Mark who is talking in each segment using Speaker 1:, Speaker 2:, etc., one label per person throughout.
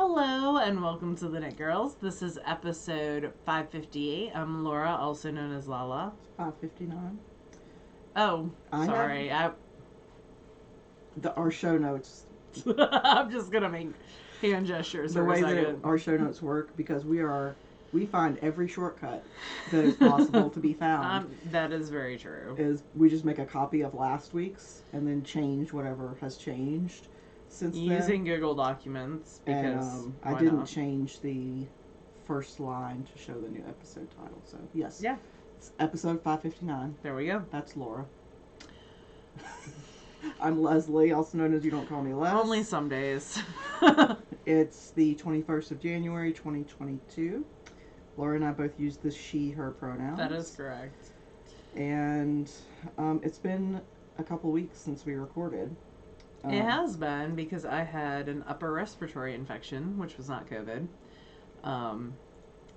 Speaker 1: Hello and welcome to the Knit Girls. This is episode 558. I'm Laura, also known as Lala.
Speaker 2: 559.
Speaker 1: Oh, sorry.
Speaker 2: Our show notes.
Speaker 1: I'm just gonna make hand gestures.
Speaker 2: The way that our show notes work, because we find every shortcut that is possible to be found.
Speaker 1: That is very true.
Speaker 2: Is we just make a copy of last week's and then change whatever has changed since
Speaker 1: using Google Documents, because
Speaker 2: I didn't change the first line to show the new episode title. So yes,
Speaker 1: yeah,
Speaker 2: it's episode 559.
Speaker 1: There we go.
Speaker 2: That's Laura. I'm Leslie, also known as You Don't Call Me Les.
Speaker 1: Only some days.
Speaker 2: It's the 21st of January, 2022. Laura and I both use the she, her pronouns.
Speaker 1: That is correct.
Speaker 2: And it's been a couple weeks since we recorded.
Speaker 1: It has been, because I had an upper respiratory infection, which was not COVID.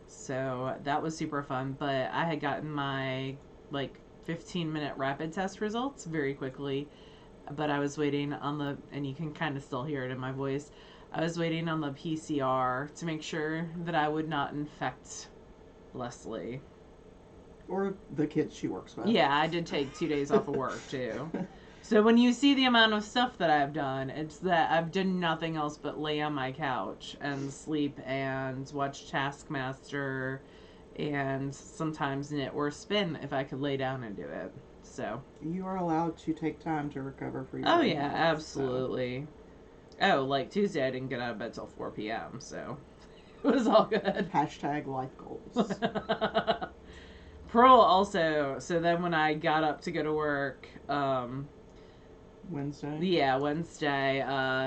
Speaker 1: So that was super fun. But I had gotten my 15-minute rapid test results very quickly. But I was waiting on and you can kind of still hear it in my voice, I was waiting on the PCR to make sure that I would not infect Leslie.
Speaker 2: Or the kids she works with.
Speaker 1: Yeah, I did take 2 days off of work, too. So when you see the amount of stuff that I've done, it's that I've done nothing else but lay on my couch and sleep and watch Taskmaster and sometimes knit or spin if I could lay down and do it. So
Speaker 2: you are allowed to take time to recover for your
Speaker 1: Oh yeah, absolutely. So. Oh, like Tuesday I didn't get out of bed till 4 p.m. So it was all good.
Speaker 2: Hashtag life goals.
Speaker 1: Pearl also, so then when I got up to go to work,
Speaker 2: Wednesday?
Speaker 1: Yeah, Wednesday,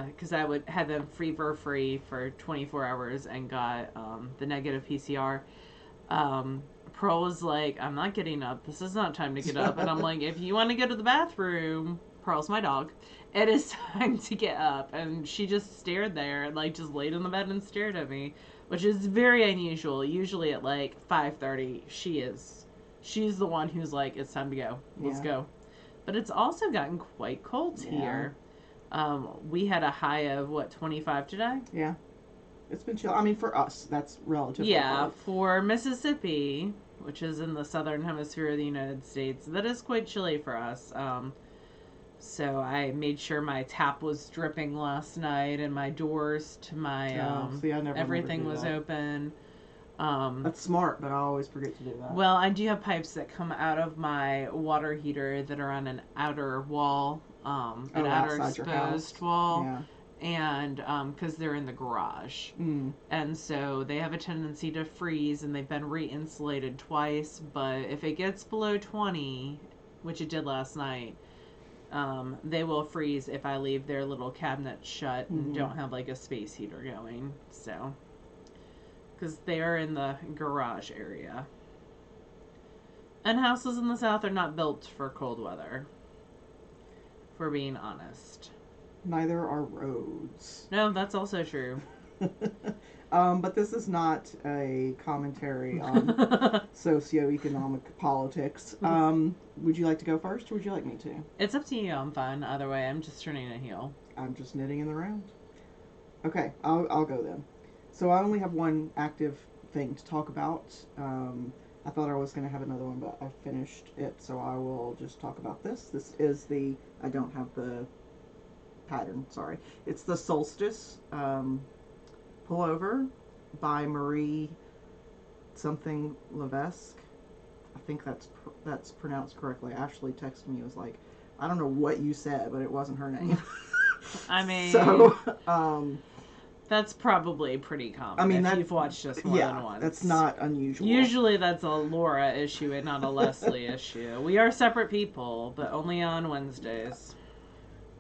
Speaker 1: because I had them fever-free for 24 hours and got the negative PCR. Pearl was like, I'm not getting up. This is not time to get up. And I'm like, if you want to go to the bathroom, Pearl's my dog, it is time to get up. And she just stared there and just laid in the bed and stared at me, which is very unusual. Usually at 5:30, she's the one who's like, it's time to go. Let's go. But it's also gotten quite cold here. We had a high of, 25 today?
Speaker 2: Yeah. It's been chill. I mean, for us, that's relatively cold.
Speaker 1: For Mississippi, which is in the southern hemisphere of the United States, that is quite chilly for us. So I made sure my tap was dripping last night and my doors to my... everything was open.
Speaker 2: That's smart, but I always forget to do that.
Speaker 1: Well, I do have pipes that come out of my water heater that are on an outer wall, an outer exposed wall.
Speaker 2: Yeah.
Speaker 1: And because they're in the garage. And so they have a tendency to freeze, and they've been re-insulated twice. But if it gets below 20, which it did last night, they will freeze if I leave their little cabinet shut and don't have a space heater going. So... because they are in the garage area. And houses in the south are not built for cold weather, if we're being honest.
Speaker 2: Neither are roads.
Speaker 1: No, that's also true.
Speaker 2: But this is not a commentary on socioeconomic politics. Would you like to go first, or would you like me to?
Speaker 1: It's up to you. I'm fine either way. I'm just turning a heel.
Speaker 2: I'm just knitting in the round. Okay, I'll go then. So I only have one active thing to talk about. I thought I was going to have another one, but I finished it, so I will just talk about this. This is I don't have the pattern, sorry. It's the Solstice pullover by Marie something Levesque. I think that's pronounced correctly. Ashley texted me, was like, I don't know what you said, but it wasn't her name.
Speaker 1: I mean...
Speaker 2: So,
Speaker 1: that's probably pretty common if you've watched this more than once.
Speaker 2: That's not unusual.
Speaker 1: Usually that's a Laura issue and not a Leslie issue. We are separate people, but only on Wednesdays.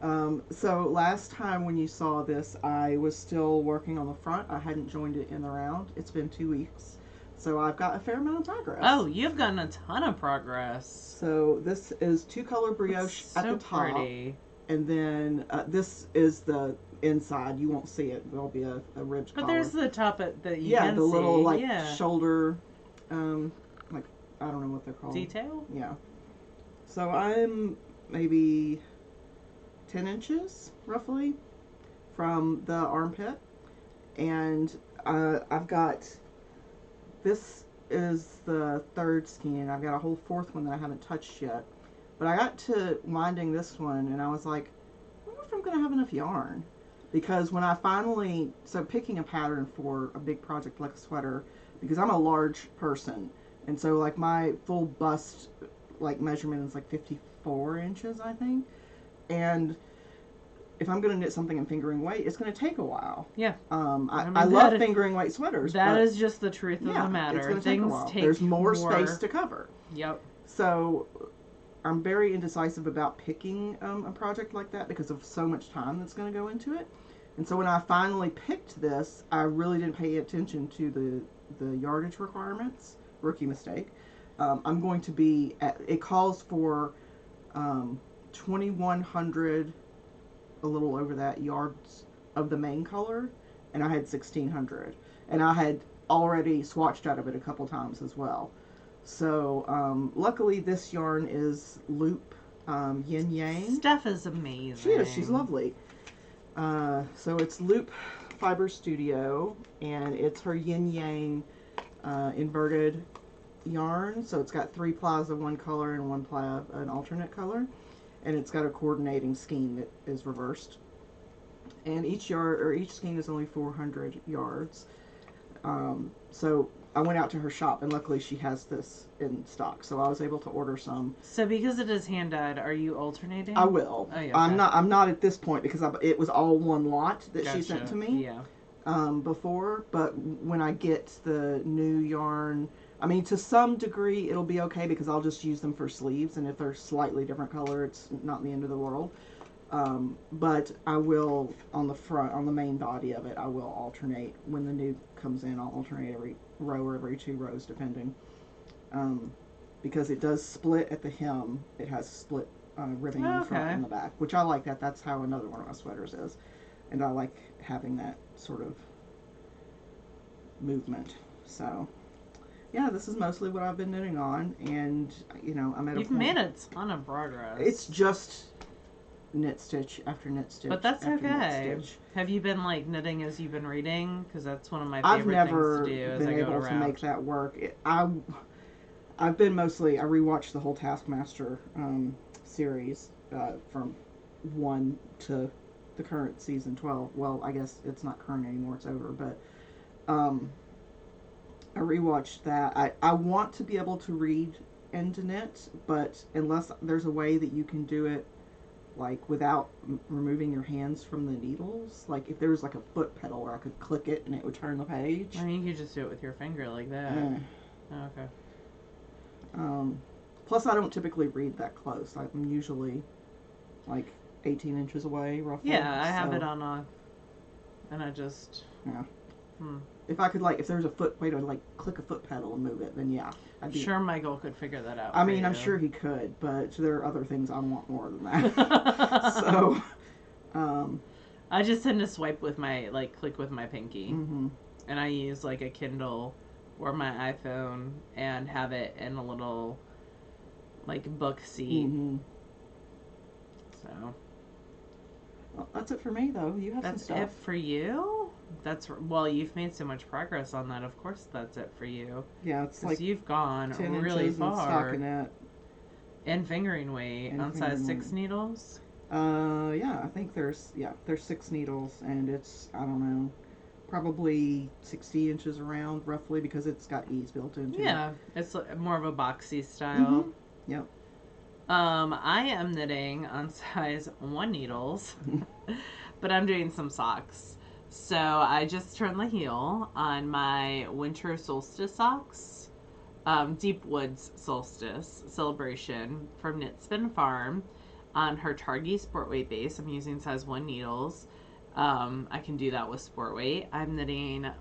Speaker 2: So last time when you saw this, I was still working on the front. I hadn't joined it in the round. It's been 2 weeks. So I've got a fair amount of progress.
Speaker 1: Oh, you've gotten a ton of progress.
Speaker 2: So this is 2-color brioche at the top.
Speaker 1: Pretty.
Speaker 2: And then this is the inside. You won't see it. There'll be a ribbed collar.
Speaker 1: But there's the top that you can see.
Speaker 2: Yeah, the little shoulder, I don't know what they're called.
Speaker 1: Detail?
Speaker 2: Yeah. So I'm maybe 10 inches, roughly, from the armpit. And I've got, this is the third skein, and I've got a whole fourth one that I haven't touched yet. But I got to winding this one, and I was like, I wonder if I'm going to have enough yarn. Because when I finally, so picking a pattern for a big project like a sweater, because I'm a large person, and so like my full bust like measurement is like 54 inches, I think. And if I'm going to knit something in fingering weight, it's going to take a while.
Speaker 1: Yeah.
Speaker 2: I love fingering weight sweaters.
Speaker 1: That is just the truth of the matter.
Speaker 2: It's going to take a while. There's more space to cover.
Speaker 1: Yep.
Speaker 2: So I'm very indecisive about picking a project like that because of so much time that's going to go into it. And so when I finally picked this, I really didn't pay attention to the yardage requirements. Rookie mistake. I'm going to be at, it calls for 2,100, a little over that, yards of the main color, and I had 1,600. And I had already swatched out of it a couple times as well. So luckily this yarn is loop yin yang.
Speaker 1: Steph is amazing.
Speaker 2: She is. She's lovely. So it's Loop Fiber Studio, and it's her yin yang inverted yarn. So it's got 3 plies of one color and 1 ply of an alternate color, and it's got a coordinating skein that is reversed. And each skein is only 400 yards. So I went out to her shop, and luckily she has this in stock, so I was able to order some.
Speaker 1: So because it is hand dyed, are you alternating?
Speaker 2: I will. Oh, yeah, okay. I'm not at this point because it was all one lot that she sent to me.
Speaker 1: Yeah.
Speaker 2: Before, but when I get the new yarn, I mean, to some degree it'll be okay because I'll just use them for sleeves, and if they're slightly different color, it's not the end of the world. But I will, on the front, on the main body of it, I will alternate. When the new comes in, I'll alternate every row or every 2 rows, depending. Because it does split at the hem. It has split ribbing in the front and the back, which I like that. That's how another one of my sweaters is. And I like having that sort of movement. So, yeah, this is mostly what I've been knitting on. And, you know, I'm at a point.
Speaker 1: You've made a ton of progress.
Speaker 2: It's just knit stitch after knit stitch.
Speaker 1: But that's okay. Have you been like knitting as you've been reading? Because that's one of my favorite things to do. As I go around. I've never been able to make that work. I've been mostly, I rewatched the whole Taskmaster series from 1 to the current season 12. Well, I guess it's not current anymore, it's over, but I rewatched that. I want to be able to read and to knit, but unless there's a way that you can do it like without removing your hands from the needles, like if there was like a foot pedal where I could click it and it would turn the page. I mean, you could just do it with your finger like that. Oh, okay.
Speaker 2: Plus I don't typically read that close. I'm usually like 18 inches away roughly.
Speaker 1: Yeah, I have it on and I just...
Speaker 2: Yeah. If I could, like, if there was a foot way to, like, click a foot pedal and move it, then yeah.
Speaker 1: I'm sure Michael could figure that out.
Speaker 2: I mean, I'm sure he could, but there are other things I want more than that. So,
Speaker 1: I just tend to swipe with my, like, click with my pinky.
Speaker 2: Mm-hmm.
Speaker 1: And I use, like, a Kindle or my iPhone and have it in a little, like, book seat.
Speaker 2: Mm-hmm.
Speaker 1: So.
Speaker 2: Well, that's it for me, though. You have some stuff.
Speaker 1: That's it for you? Well, you've made so much progress on that. Of course that's it for you.
Speaker 2: Yeah, it's like
Speaker 1: you've gone
Speaker 2: 10
Speaker 1: really
Speaker 2: inches
Speaker 1: far.
Speaker 2: In stockinette.
Speaker 1: And fingering weight on size 6 needles?
Speaker 2: Yeah, I think there's 6 needles, and it's, I don't know, probably 60 inches around, roughly, because it's got ease built into it.
Speaker 1: Yeah, it's more of a boxy style.
Speaker 2: Mm-hmm. Yep.
Speaker 1: I am knitting on size 1 needles, but I'm doing some socks. So I just turned the heel on my winter solstice socks, Deep Woods Solstice Celebration from Knit Spin Farm on her Targhee sport weight base. I'm using size 1 needles. I can do that with sport weight. I'm knitting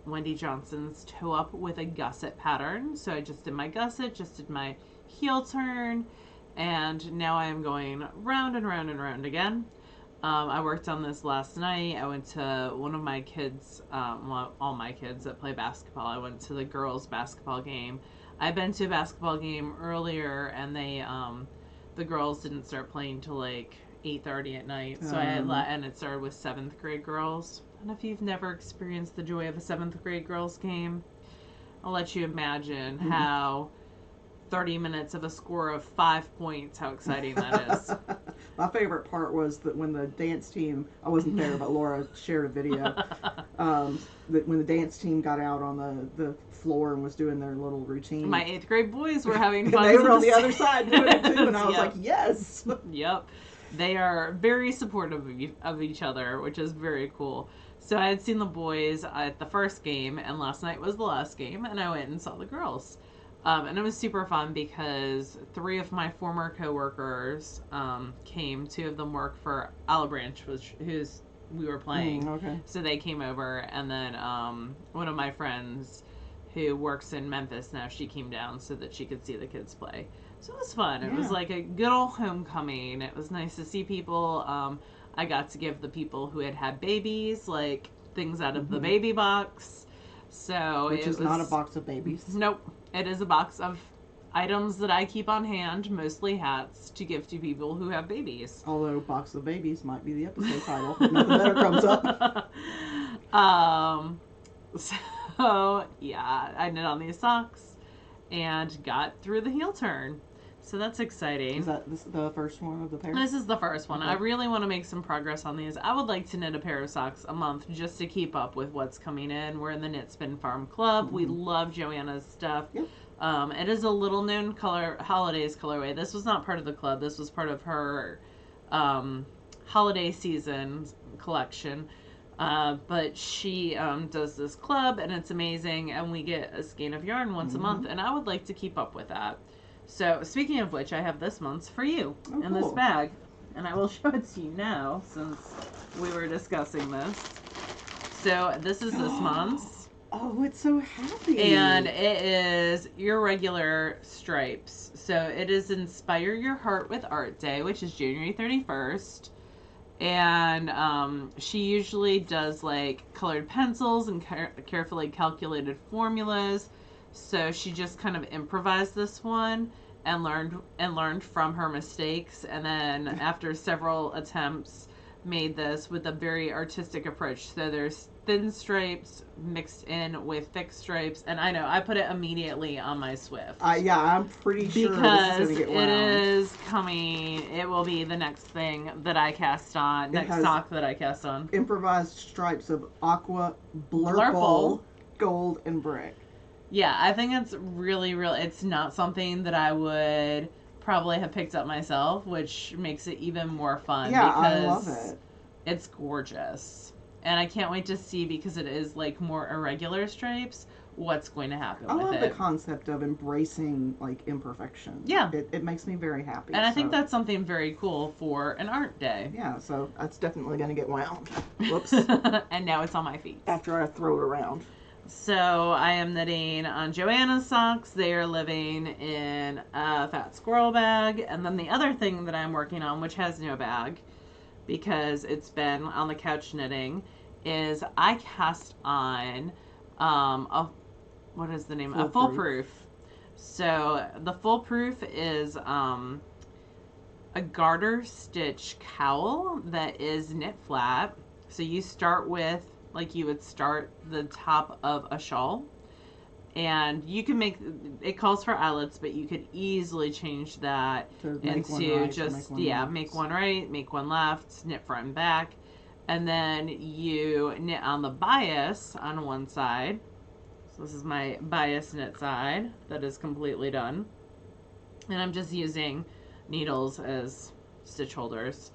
Speaker 1: Wendy Johnson's Toe Up with a gusset pattern. So I just did my gusset, just did my heel turn, and now I am going round and round and round again. I worked on this last night. I went to one of my kids, all my kids that play basketball. I went to the girls' basketball game. I've been to a basketball game earlier, and they, the girls didn't start playing till like 8:30 at night. So I had and it started with 7th grade girls. And if you've never experienced the joy of a 7th grade girls game, I'll let you imagine how 30 minutes of a score of 5 points, how exciting that is.
Speaker 2: My favorite part was that when the dance team, I wasn't there, but Laura shared a video, that when the dance team got out on the floor and was doing their little routine.
Speaker 1: My 8th grade boys were having fun.
Speaker 2: And they were on the other side doing it too, and I was like, yes!
Speaker 1: Yep. They are very supportive of each other, which is very cool. So I had seen the boys at the first game, and last night was the last game, and I went and saw the girls. And it was super fun because 3 of my former coworkers came. 2 of them work for Olive Branch, who's we were playing.
Speaker 2: Okay.
Speaker 1: So they came over, and then one of my friends who works in Memphis now, she came down so that she could see the kids play. So it was fun. It was like a good old homecoming. It was nice to see people. I got to give the people who had babies, like, things out of the baby box. So
Speaker 2: Which is not a box of babies.
Speaker 1: Nope. It is a box of items that I keep on hand, mostly hats, to give to people who have babies.
Speaker 2: Although box of babies might be the episode title if nothing better comes up.
Speaker 1: So, yeah, I knit on these socks and got through the heel turn. So that's exciting.
Speaker 2: Is that the first one of the pair?
Speaker 1: This is the first one.
Speaker 2: Okay.
Speaker 1: I really want to make some progress on these. I would like to knit a pair of socks a month just to keep up with what's coming in. We're in the Knit Spin Farm Club. We love Joanna's stuff.
Speaker 2: Yep.
Speaker 1: It is a little known holidays colorway. This was not part of the club. This was part of her holiday season collection. But she does this club, and it's amazing, and we get a skein of yarn once a month, and I would like to keep up with that. So, speaking of which, I have this month's for you in this bag, and I will show it to you now since we were discussing this. So, this is this month's.
Speaker 2: Oh, it's so happy.
Speaker 1: And it is your regular stripes. So, it is Inspire Your Heart with Art Day, which is January 31st. And she usually does like colored pencils and carefully calculated formulas. So she just kind of improvised this one and learned from her mistakes, and then after several attempts made this with a very artistic approach. So there's thin stripes mixed in with thick stripes, and I know I put it immediately on my Swift.
Speaker 2: Yeah, I'm pretty sure
Speaker 1: because
Speaker 2: this is gonna get wound.
Speaker 1: It is coming. It will be the next thing that I cast on. Next sock that I cast on.
Speaker 2: Improvised stripes of aqua, blurple, gold, and brick.
Speaker 1: Yeah, I think it's really, it's not something that I would probably have picked up myself, which makes it even more fun.
Speaker 2: Yeah,
Speaker 1: because
Speaker 2: I love it.
Speaker 1: It's gorgeous. And I can't wait to see, because it is like more irregular stripes, what's going to happen with it.
Speaker 2: I love the concept of embracing like imperfection.
Speaker 1: Yeah.
Speaker 2: It makes me very happy.
Speaker 1: And I think that's something very cool for an art day.
Speaker 2: Yeah, so that's definitely going to get wound. Whoops.
Speaker 1: And now it's on my feet.
Speaker 2: After I throw it around.
Speaker 1: So I am knitting on Joanna's socks. They are living in a fat squirrel bag. And then the other thing that I'm working on, which has no bag, because it's been on the couch knitting, is I cast on what is the name? A foolproof. So the foolproof is a garter stitch cowl that is knit flat. So you start with, like you would start the top of a shawl, and you can make, it calls for eyelets, but you could easily change that into just, make one right, make one left, knit front and back, and then you knit on the bias on one side. So this is my bias knit side that is completely done, and I'm just using needles as stitch holders.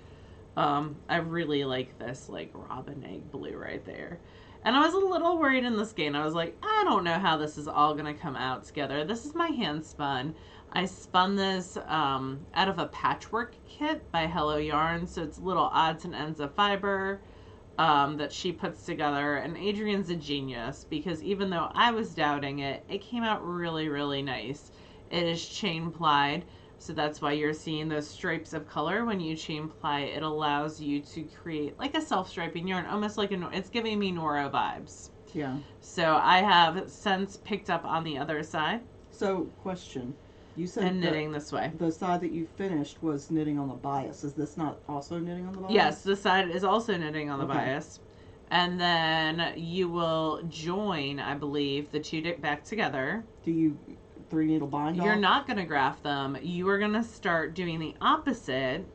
Speaker 1: I really like this like robin egg blue right there. And I was a little worried in the skein. I was like, I don't know how this is all going to come out together. This is my hand spun. I spun this out of a patchwork kit by Hello Yarn. So it's little odds and ends of fiber that she puts together. And Adrian's a genius, because even though I was doubting it, it came out really, really nice. It is chain plied. So that's why you're seeing those stripes of color. When you chain ply, it allows you to create like a self-striping yarn, almost like it's giving me Nora vibes.
Speaker 2: Yeah.
Speaker 1: So I have since picked up on the other side.
Speaker 2: So, question. You said
Speaker 1: and knitting this way.
Speaker 2: The side that you finished was knitting on the bias. Is this not also knitting on the bias?
Speaker 1: Yes, this side is also knitting on the bias. And then you will join, I believe, the two back together.
Speaker 2: Do you 3-needle bind
Speaker 1: You're
Speaker 2: off?
Speaker 1: not going to graft them. You are going to start doing the opposite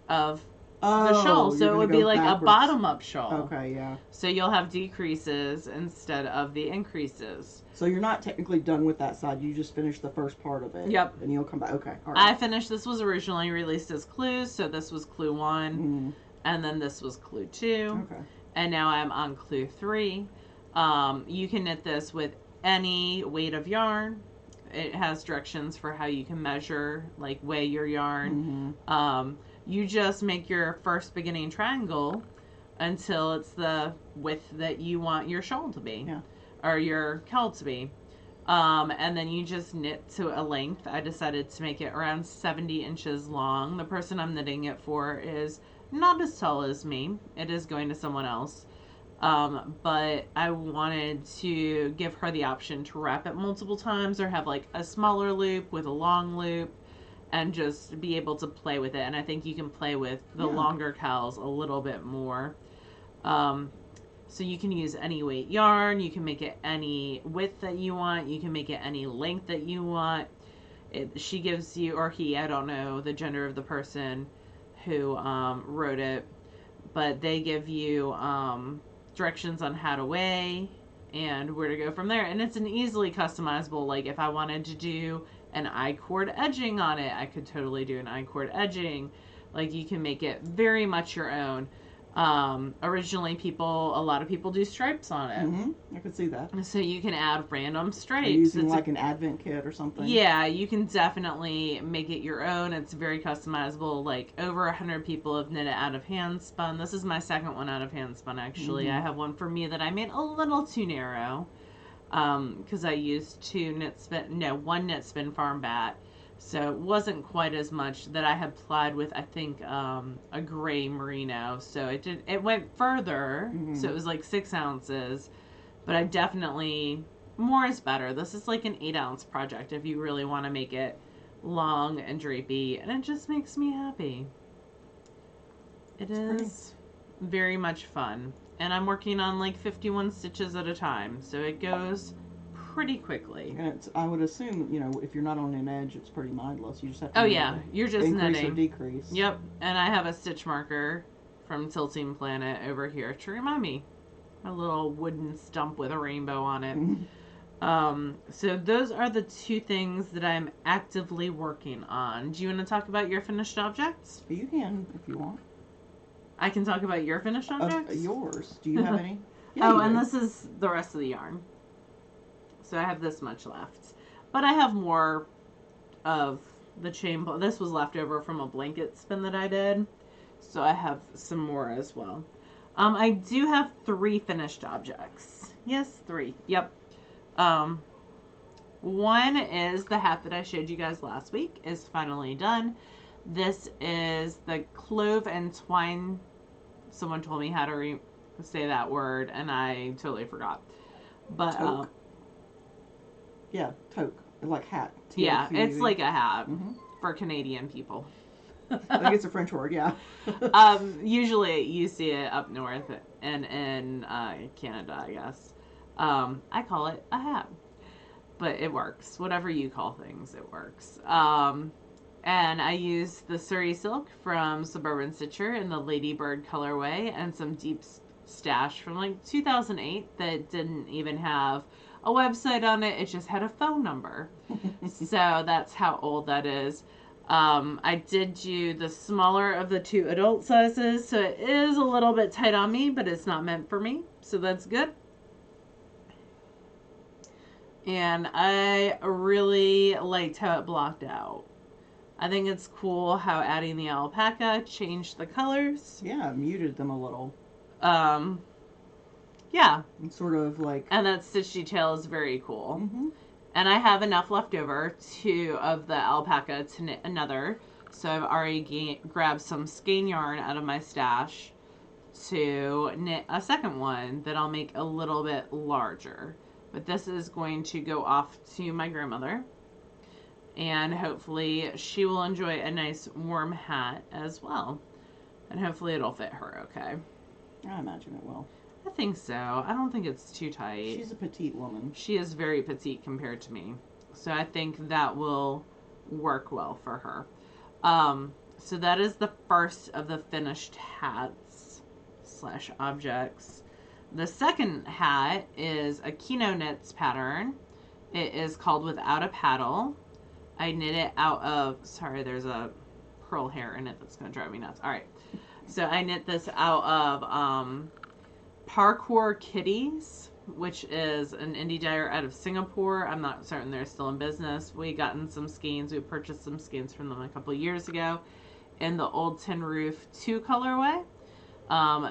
Speaker 1: of the shawl.
Speaker 2: Oh, you're
Speaker 1: So it
Speaker 2: gonna
Speaker 1: would be
Speaker 2: go
Speaker 1: like
Speaker 2: backwards.
Speaker 1: a bottom up shawl.
Speaker 2: Okay, yeah.
Speaker 1: So you'll have decreases instead of the increases.
Speaker 2: So you're not technically done with that side. You just finished the first part of it.
Speaker 1: Yep.
Speaker 2: And you'll come back. Okay, all
Speaker 1: I
Speaker 2: right.
Speaker 1: finished, this was originally released as clues, so this was clue 1, and then this was clue 2.
Speaker 2: Okay.
Speaker 1: And now I'm on clue 3. You can knit this with any weight of yarn. It has directions for how you can measure, like weigh your yarn. You just make your first beginning triangle until it's the width that you want your shawl to be, or your cowl to be. And then you just knit to a length. I decided to make it around 70 inches long. The person I'm knitting it for is not as tall as me. It is going to someone else. But I wanted to give her the option to wrap it multiple times or have like a smaller loop with a long loop and just be able to play with it. And I think you can play with the longer cowls a little bit more. So you can use any weight yarn, you can make it any width that you want, you can make it any length that you want. She gives you, or he, I don't know the gender of the person who wrote it, but they give you directions on how to weigh and where to go from there. And it's an easily customizable, like if I wanted to do an I-cord edging on it, I could totally do an I-cord edging. Like you can make it very much your own. Originally a lot of people do stripes on it.
Speaker 2: I could see that.
Speaker 1: So you can add random stripes.
Speaker 2: Are you using like an advent kit or something?
Speaker 1: Yeah, you can definitely make it your own. It's very customizable. Like over 100 people have knit it out of handspun. This is my second one out of handspun actually. I have one for me that I made a little too narrow. Because I used one knit spin farm bat. So it wasn't quite as much that I had plied with, I think, a gray merino. So it went further. So it was like 6 ounces. But I definitely, more is better. This is like an 8-ounce project if you really want to make it long and drapey. And it just makes me happy. It's is very much fun. And I'm working on like 51 stitches at a time. So it goes pretty quickly.
Speaker 2: And I would assume, if you're not on an edge, it's pretty mindless. You just have to
Speaker 1: you're just
Speaker 2: increase
Speaker 1: knitting
Speaker 2: or decrease.
Speaker 1: Yep. And I have a stitch marker from Tilting Planet over here to remind me. A little wooden stump with a rainbow on it. So those are the 2 things that I'm actively working on. Do you want to talk about your finished objects?
Speaker 2: You can if you want.
Speaker 1: I can talk about your finished objects?
Speaker 2: Yours. Do you have any?
Speaker 1: This is the rest of the yarn. So I have this much left. But I have more of the chain. This was left over from a blanket spin that I did. So I have some more as well. I do have 3 finished objects. Yes, 3. Yep. One is the hat that I showed you guys last week is finally done. This is the clove and twine. Someone told me how to say that word, and I totally forgot. But
Speaker 2: toque. Yeah, toque, like hat.
Speaker 1: Yeah, it's like a hat for Canadian people.
Speaker 2: I think it's a French word, yeah.
Speaker 1: Usually you see it up north and in Canada, I guess. I call it a hat, but it works. Whatever you call things, it works. And I used the Surrey silk from Suburban Stitcher in the Ladybird colorway and some deep stash from like 2008 that didn't even have a website on it. It just had a phone number. So that's how old that is. I did do the smaller of the 2 adult sizes, so it is a little bit tight on me, but it's not meant for me, so that's good. And I really liked how it blocked out. I think it's cool how adding the alpaca changed the colors.
Speaker 2: Yeah, muted them a little.
Speaker 1: Yeah.
Speaker 2: And sort of like...
Speaker 1: And that stitch detail is very cool. And I have enough left over of the alpaca to knit another. So I've already grabbed some skein yarn out of my stash to knit a second one that I'll make a little bit larger. But this is going to go off to my grandmother. And hopefully she will enjoy a nice warm hat as well. And hopefully it'll fit her okay.
Speaker 2: I imagine it will.
Speaker 1: I think so. I don't think it's too tight.
Speaker 2: She's a petite woman.
Speaker 1: She is very petite compared to me. So I think that will work well for her. So that is the first of the finished hats / objects. The second hat is a Kino Knits pattern. It is called Without a Paddle. I knit it out of, sorry, there's a pearl hair in it that's going to drive me nuts. All right. So I knit this out of Parkour Kitties, which is an indie dyer out of Singapore. I'm not certain they're still in business. We gotten some skeins. We purchased some skeins from them a couple years ago in the Old Tin Roof 2 colorway.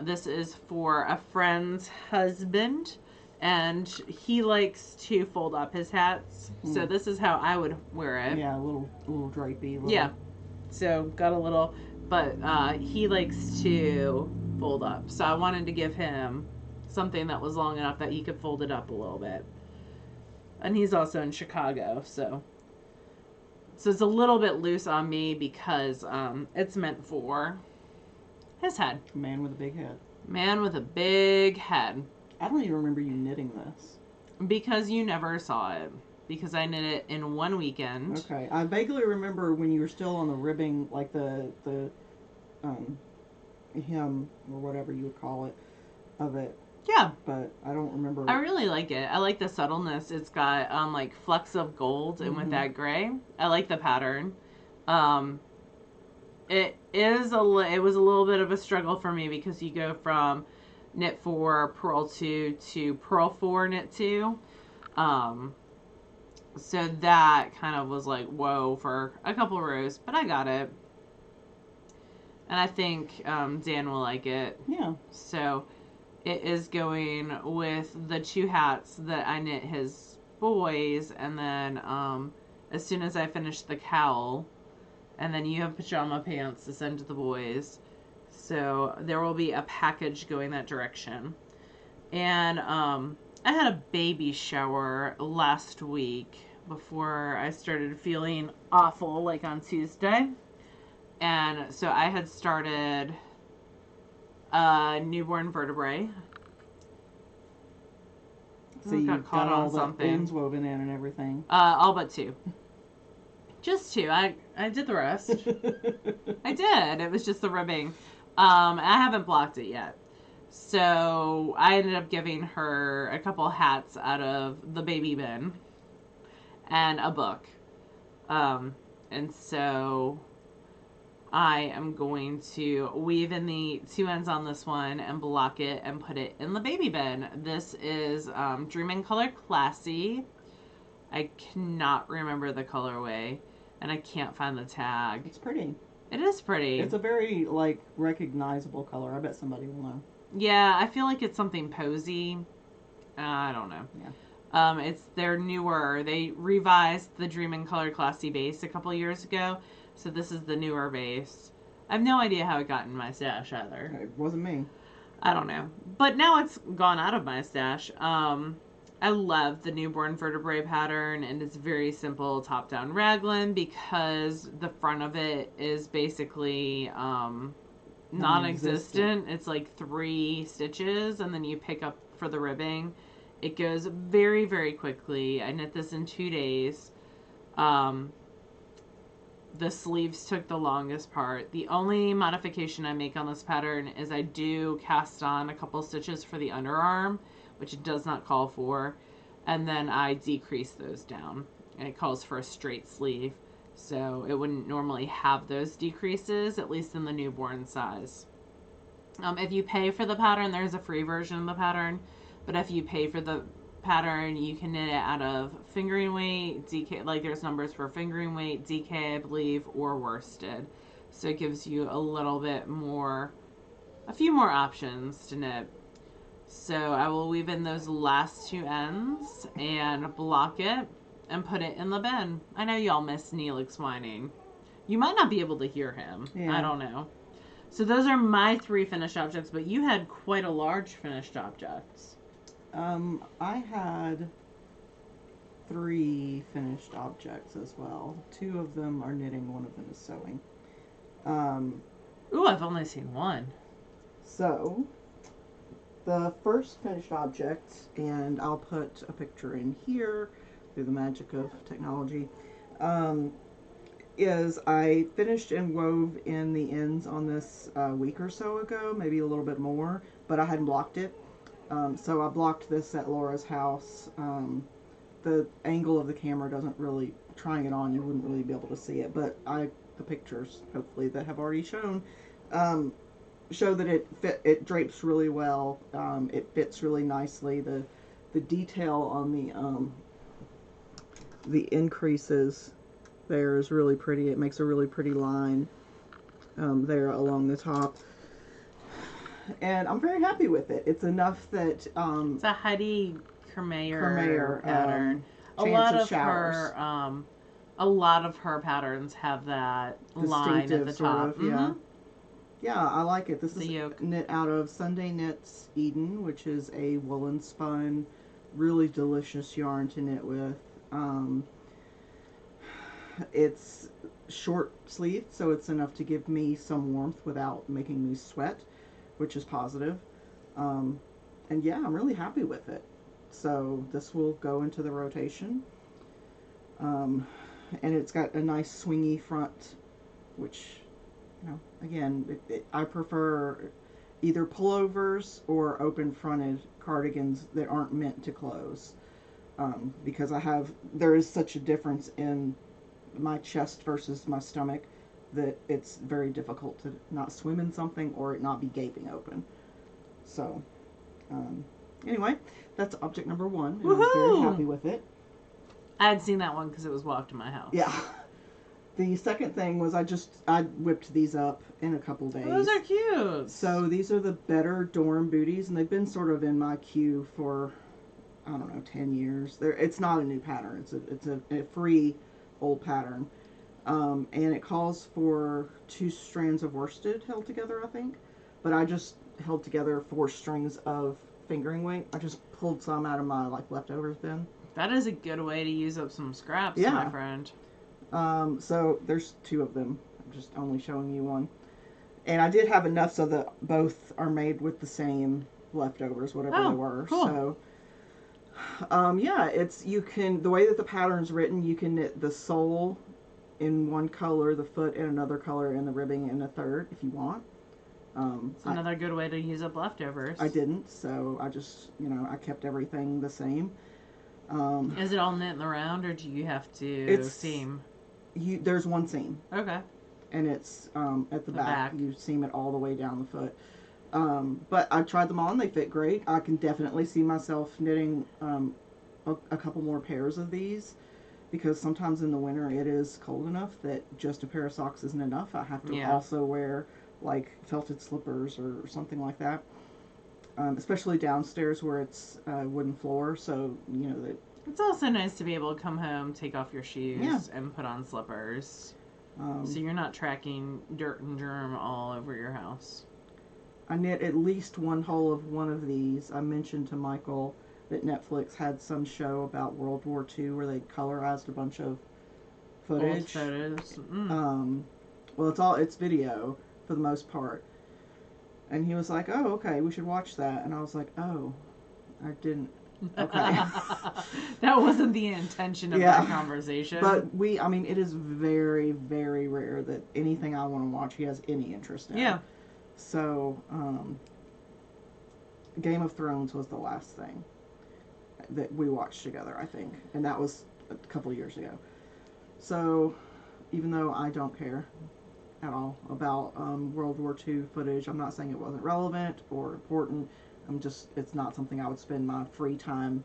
Speaker 1: This is for a friend's husband, and he likes to fold up his hats. So this is how I would wear it.
Speaker 2: Yeah, a little drapey.
Speaker 1: Yeah. So got a little, but he likes to fold up. So I wanted to give him something that was long enough that he could fold it up a little bit. And he's also in Chicago, so it's a little bit loose on me because it's meant for his head.
Speaker 2: Man with a big head.
Speaker 1: Man with a big head.
Speaker 2: I don't even remember you knitting this.
Speaker 1: Because you never saw it. Because I knit it in one weekend.
Speaker 2: Okay. I vaguely remember when you were still on the ribbing, like the hem, or whatever you would call it, of it.
Speaker 1: Yeah.
Speaker 2: But I don't remember.
Speaker 1: I really like it. I like the subtleness. It's got like flecks of gold and with that gray. I like the pattern. It was a little bit of a struggle for me because you go from knit 4 purl 2 to purl 4 knit 2. So that kind of was like whoa for a couple rows, but I got it. And I think Dan will like it.
Speaker 2: Yeah.
Speaker 1: So it is going with the 2 hats that I knit his boys, and then as soon as I finish the cowl, and then you have pajama pants to send to the boys. So there will be a package going that direction. And I had a baby shower last week before I started feeling awful, like on Tuesday. And so I had started newborn vertebrae.
Speaker 2: So you got all the ends woven in and everything.
Speaker 1: All but 2. Just 2. I did the rest. I did. It was just the ribbing. I haven't blocked it yet. So I ended up giving her a couple hats out of the baby bin and a book. And so I am going to weave in the 2 ends on this one and block it and put it in the baby bin. This is Dream in Color Classy. I cannot remember the colorway, and I can't find the tag.
Speaker 2: It's pretty.
Speaker 1: It is pretty.
Speaker 2: It's a very, like, recognizable color. I bet somebody will know.
Speaker 1: Yeah, I feel like it's something posy. I don't know.
Speaker 2: Yeah.
Speaker 1: It's their newer. They revised the Dream in Color Classy base a couple years ago, so this is the newer base. I have no idea how it got in my stash either.
Speaker 2: It wasn't me.
Speaker 1: I don't know. But now it's gone out of my stash. I love the newborn vertebrae pattern, and it's very simple top-down raglan because the front of it is basically non-existent. It's like 3 stitches, and then you pick up for the ribbing. It goes very, very quickly. I knit this in 2 days. The sleeves took the longest part. The only modification I make on this pattern is I do cast on a couple stitches for the underarm, which it does not call for, and then I decrease those down. And it calls for a straight sleeve, so it wouldn't normally have those decreases, at least in the newborn size. If you pay for the pattern, there's a free version of the pattern, but if you pay for the pattern, you can knit it out of fingering weight, DK, like there's numbers for fingering weight, DK, I believe, or worsted. So it gives you a little bit more, a few more options to knit. So I will weave in those last 2 ends and block it and put it in the bin. I know y'all miss Neelix whining. You might not be able to hear him. Yeah. I don't know. So those are my 3 finished objects, but you had quite a large finished objects.
Speaker 2: I had 3 finished objects as well. 2 of them are knitting, 1 of them is sewing.
Speaker 1: Ooh, I've only seen 1.
Speaker 2: So, The first finished object, and I'll put a picture in here through the magic of technology, um, is I finished and wove in the ends on this a week or so ago, maybe a little bit more, but I hadn't blocked it. So I blocked this at Laura's house. The angle of the camera doesn't really, trying it on, you wouldn't really be able to see it, but the pictures, hopefully, that have already shown, show that it drapes really well. It fits really nicely. The detail on the increases there is really pretty. It makes a really pretty line there along the top. And I'm very happy with it. It's enough that
Speaker 1: it's a Heidi Kremeyer
Speaker 2: pattern.
Speaker 1: pattern. A lot of her patterns have that line at the top.
Speaker 2: Sort of, yeah. Yeah, I like it. This is knit out of Sunday Knits Eden, which is a woolen spun, really delicious yarn to knit with. It's short sleeved, so it's enough to give me some warmth without making me sweat, which is positive. And yeah, I'm really happy with it. So this will go into the rotation. And it's got a nice swingy front, which, you know, again, I prefer either pullovers or open fronted cardigans that aren't meant to close. Because there is such a difference in my chest versus my stomach that it's very difficult to not swim in something or it not be gaping open. So, anyway, that's object number one, and I'm very happy with it.
Speaker 1: I had seen that one because it was walked in my house.
Speaker 2: Yeah. The second thing was I whipped these up in a couple days.
Speaker 1: Those are cute.
Speaker 2: So these are the Better Dorm booties, and they've been sort of in my queue for, I don't know, 10 years. It's not a new pattern. It's a free old pattern. And it calls for 2 strands of worsted held together, I think. But I just held together 4 strings of fingering weight. I just pulled some out of my leftovers bin.
Speaker 1: That is a good way to use up some scraps, my friend.
Speaker 2: So there's 2 of them. I'm just only showing you one. And I did have enough so that both are made with the same leftovers, whatever they were.
Speaker 1: Cool.
Speaker 2: So, yeah, the way that the pattern's written, you can knit the sole in one color, the foot in another color, and the ribbing in a third if you want.
Speaker 1: It's another good way to use up leftovers.
Speaker 2: I didn't, so I just, I kept everything the same.
Speaker 1: Is it all knit in the round, or do you have to seam?
Speaker 2: There's one seam.
Speaker 1: Okay.
Speaker 2: And it's at the back. You seam it all the way down the foot. But I tried them on. They fit great. I can definitely see myself knitting a couple more pairs of these, because sometimes in the winter it is cold enough that just a pair of socks isn't enough. I have to also wear felted slippers or something like that. Especially downstairs where it's wooden floor, so
Speaker 1: it's also nice to be able to come home, take off your shoes, and put on slippers, so you're not tracking dirt and germ all over your house.
Speaker 2: I knit at least one hole of one of these. I mentioned to Michael that Netflix had some show about World War II where they colorized a bunch of footage.
Speaker 1: Old photos.
Speaker 2: Well, it's video for the most part. And he was like, oh, okay, we should watch that. And I was like, oh, I didn't. Okay.
Speaker 1: That wasn't the intention of that conversation.
Speaker 2: But it is very, very rare that anything I want to watch he has any interest in.
Speaker 1: Yeah.
Speaker 2: So, Game of Thrones was the last thing that we watched together, I think. And that was a couple of years ago. So, even though I don't care at all about World War II footage, I'm not saying it wasn't relevant or important. It's not something I would spend my free time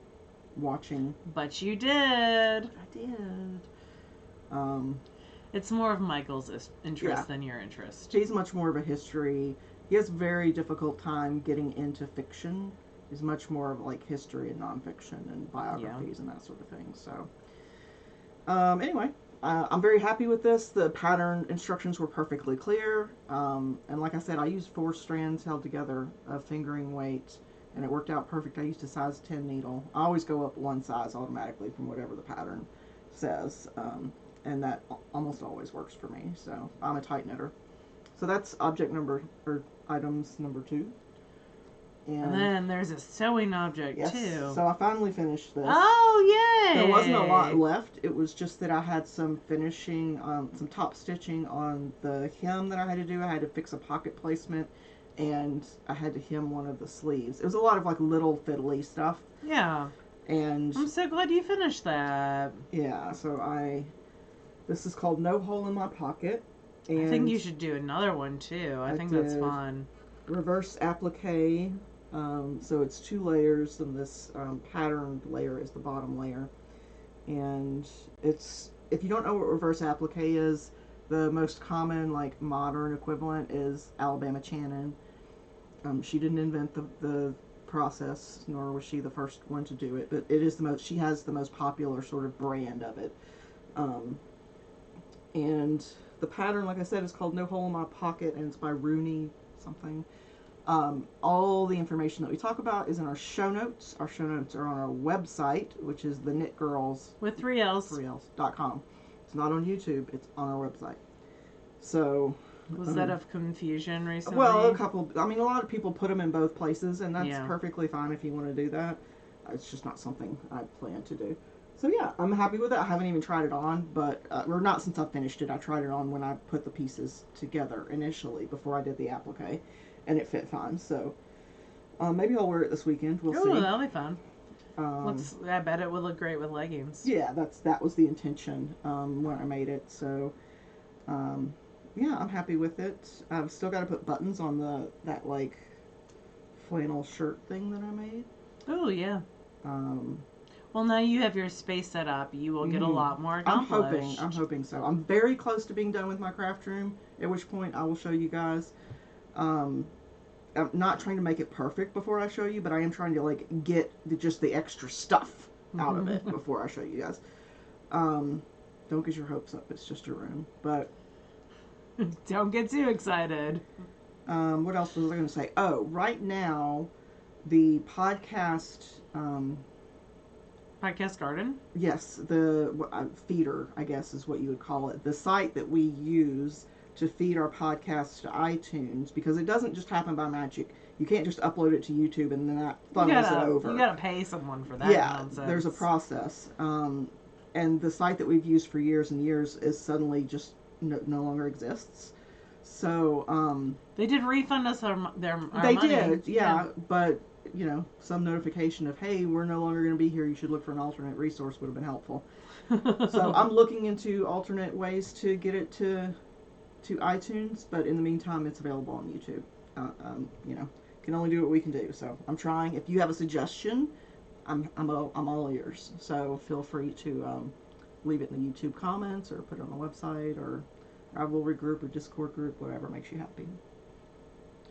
Speaker 2: watching.
Speaker 1: But you did.
Speaker 2: I did.
Speaker 1: It's more of Michael's interest than your interest.
Speaker 2: He's much more of a history. He has a very difficult time getting into fiction. He's much more of history and nonfiction and biographies and that sort of thing. So, anyway, I'm very happy with this. The pattern instructions were perfectly clear. And like I said, I used 4 strands held together of fingering weight, and it worked out perfect. I used a size 10 needle. I always go up 1 size automatically from whatever the pattern says. And that almost always works for me. So I'm a tight knitter. So that's items number 2.
Speaker 1: And then there's a sewing object,
Speaker 2: yes,
Speaker 1: too.
Speaker 2: so I finally finished this.
Speaker 1: Oh, yay!
Speaker 2: There wasn't a lot left. It was just that I had some finishing, some top stitching on the hem that I had to do. I had to fix a pocket placement, and I had to hem one of the sleeves. It was a lot of like little fiddly stuff.
Speaker 1: Yeah.
Speaker 2: And
Speaker 1: I'm so glad you finished that.
Speaker 2: yeah, so this is called No Hole in My Pocket. And
Speaker 1: I think you should do another one too. I think that's fun.
Speaker 2: Reverse applique. So it's 2 layers, and this patterned layer is the bottom layer. And it's, if you don't know what reverse applique is, the most common like modern equivalent is Alabama Channon. She didn't invent the process, nor was she the first one to do it, but it is the most, she has the most popular sort of brand of it. And the pattern, like I said, is called No Hole in My Pocket, and it's by Rooney something. All the information that we talk about is in our show notes. Our show notes are on our website, which is TheKnitGirlls
Speaker 1: with 3 L's.
Speaker 2: 3Ls.com. It's not on YouTube, it's on our website. So
Speaker 1: was that of confusion recently?
Speaker 2: Well, a lot of people put them in both places, and that's perfectly fine if you want to do that. It's just not something I plan to do. So yeah, I'm happy with it. I haven't even tried it on, but or not since I finished it. I tried it on when I put the pieces together initially before I did the applique, and it fit fine. So maybe I'll wear it this weekend. We'll see.
Speaker 1: Oh, that'll be fun. I bet it would look great with leggings.
Speaker 2: Yeah, that was the intention when I made it. So yeah, I'm happy with it. I've still got to put buttons on that like flannel shirt thing that I made.
Speaker 1: Oh yeah. Well, now you have your space set up. You will get a lot more accomplished.
Speaker 2: I'm hoping so. I'm very close to being done with my craft room, at which point I will show you guys. I'm not trying to make it perfect before I show you, but I am trying to like get just the extra stuff out of it before I show you guys. Don't get your hopes up. It's just a room, but
Speaker 1: don't get too excited.
Speaker 2: What else was I going to say? Oh, right now, the podcast.
Speaker 1: Podcast garden?
Speaker 2: Yes, the feeder, I guess is what you would call it. The site that we use to feed our podcast to iTunes, because it doesn't just happen by magic. You can't just upload it to YouTube and then that funnels it over.
Speaker 1: You gotta pay someone for that nonsense.
Speaker 2: There's a process. And the site that we've used for years and years is suddenly just no longer exists. So
Speaker 1: they did refund us our
Speaker 2: they
Speaker 1: money.
Speaker 2: Did, yeah, but some notification of, hey, we're no longer going to be here, you should look for an alternate resource would have been helpful. So I'm looking into alternate ways to get it to iTunes, but in the meantime it's available on YouTube. Can only do what we can do. So I'm trying. If you have a suggestion, I'm all ears. So feel free to leave it in the YouTube comments or put it on the website, or Ravelry group or Discord group, whatever makes you happy.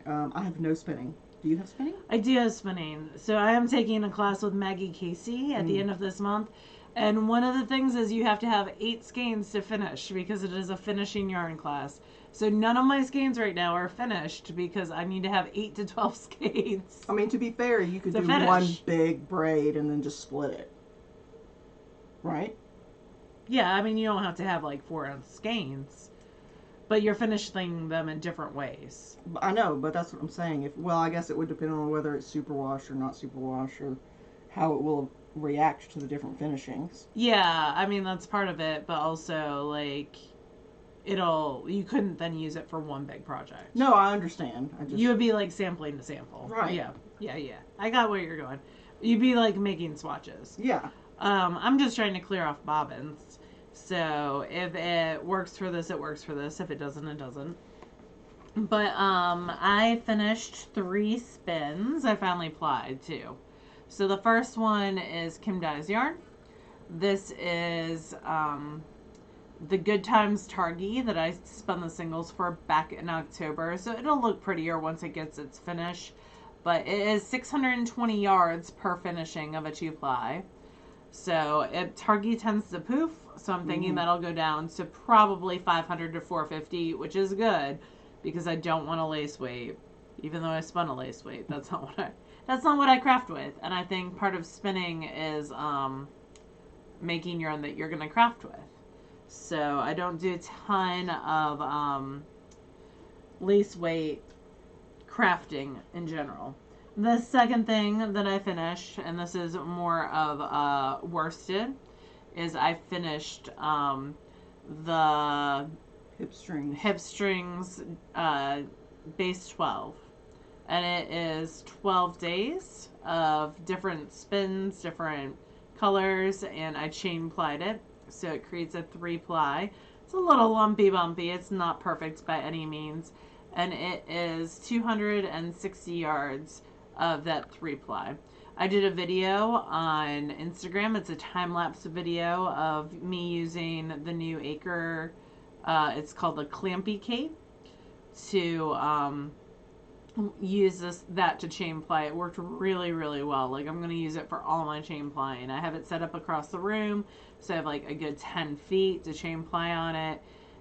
Speaker 2: I have no spinning. Do you have spinning?
Speaker 1: I do have spinning. So I am taking a class with Maggie Casey at the end of this month. And one of the things is you have to have 8 skeins to finish, because it is a finishing yarn class. So none of my skeins right now are finished because I need to have 8 to 12 skeins.
Speaker 2: I mean, to be fair, you could do one big braid and then just split it. Right?
Speaker 1: Yeah, I mean, you don't have to have like 4-ounce skeins. But you're finishing them in different ways.
Speaker 2: I know, but that's what I'm saying. I guess it would depend on whether it's superwash or not superwash, or how it will react to the different finishings.
Speaker 1: Yeah, I mean, that's part of it, but also, like, you couldn't then use it for one big project.
Speaker 2: No, I understand.
Speaker 1: You would be, like, sampling to sample.
Speaker 2: Right.
Speaker 1: Yeah. I got where you're going. You'd be, like, making swatches.
Speaker 2: Yeah.
Speaker 1: I'm just trying to clear off bobbins. So if it works for this, it works for this. If it doesn't, it doesn't. But I finished 3 spins. I finally plied 2. So the first one is Kim Dye's yarn. This is the Good Times Targhee that I spun the singles for back in October. So it'll look prettier once it gets its finish. But it is 620 yards per finishing of a 2-ply. So Targhee tends to poof. So I'm thinking that'll go down to probably 500 to 450, which is good because I don't want a lace weight, even though I spun a lace weight. That's not what I craft with. And I think part of spinning is making yarn that you're going to craft with. So I don't do a ton of lace weight crafting in general. The second thing that I finished, and this is more of worsted, is I finished the
Speaker 2: Hip
Speaker 1: hip strings base 12. And it is 12 days of different spins, different colors, and I chain plied it. So it creates a 3-ply. It's a little lumpy bumpy. It's not perfect by any means. And it is 260 yards of that 3-ply. I did a video on Instagram. It's a time-lapse video of me using the new Acre, it's called the Clampy Cape, to use that to chain ply. It worked really, really well. Like, I'm going to use it for all my chain plying. I have it set up across the room, so I have like a good 10 feet to chain ply on it,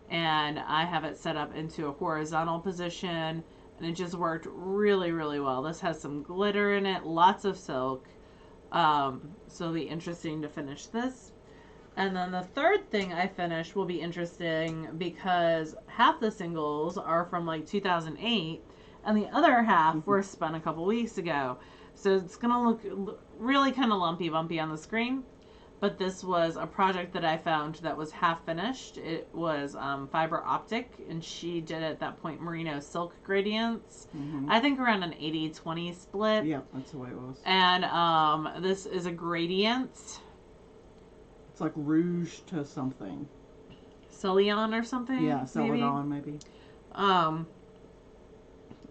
Speaker 1: and I have it set up into a horizontal position, and it just worked really, really well. This has some glitter in it, lots of silk, so it'll be interesting to finish this. And then the third thing I finished will be interesting because half the singles are from like 2008, and the other half were spun a couple weeks ago. So it's going to look really kind of lumpy bumpy on the screen. But this was a project that I found that was half finished. It was fiber optic, and she did at that point merino silk gradients. I think around an 80-20 split.
Speaker 2: Yeah, that's the way it was.
Speaker 1: And this is a gradient.
Speaker 2: It's like rouge to something.
Speaker 1: Celadon or something?
Speaker 2: Yeah, Celadon maybe.